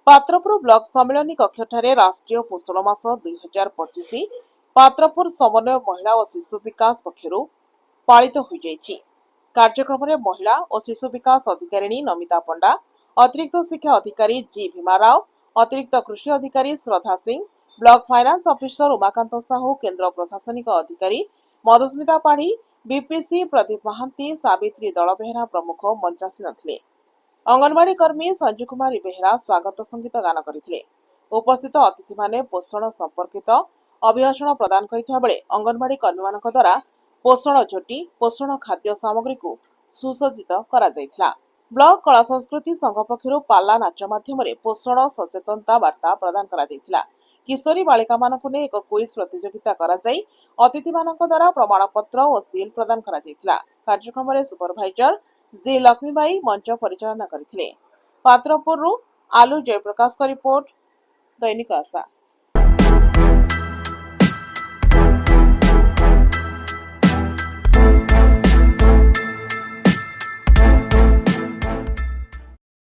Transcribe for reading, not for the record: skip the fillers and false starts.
Patrapur block सम्मेलन कक्षठारे राष्ट्रीय पोषण मास 2025 पात्रपुर समन्वय महिला और शिशु विकास पक्षरु पालित हो जाइछि। कार्यक्रम में महिला और शिशु विकास अधिकारिणी नमिता पंडा, अतिरिक्त शिक्षा अधिकारी जी भीमा राव, अतिरिक्त कृषि अधिकारी Shraddha Singh, block finance officer Umakant Sahu, केन्द्र प्रशासनिक अधिकारी मधुस्मिता पाढ़ी, बीपीसी प्रदीप महांती, सावित्री दलबेहरा प्रमुख मंचासीन थिले। अंगनवाड़ी कर्मी संजू कुमारी बेहरा स्वागत संगीत गान करथिले। उपस्थित अतिथि माने पोषण संपर्कित अभिभाषण प्रदान करथिबा बेले अंगनवाड़ी कर्मी मानक द्वारा पोषण झोटी पोषण खाद्य सामग्री को सुसज्जित करा जायथिला। ब्लॉक कला संस्कृति संघ पक्षरु पाला नाच माध्यम पोषण सचेतनता वार्ता प्रदान करा जायथिला। किशोरी बालिका मानक ने एक क्विज प्रतियोगिता करा जाय अतिथि मानक द्वारा प्रमाणपत्र और सील प्रदान करा जायथिला। कार्यक्रम में सुपरभाइजर जी लक्ष्मीबाई मंच परिचालना करथिले। पात्रपुर आलू जयप्रकाश का रिपोर्ट दैनिक आशा।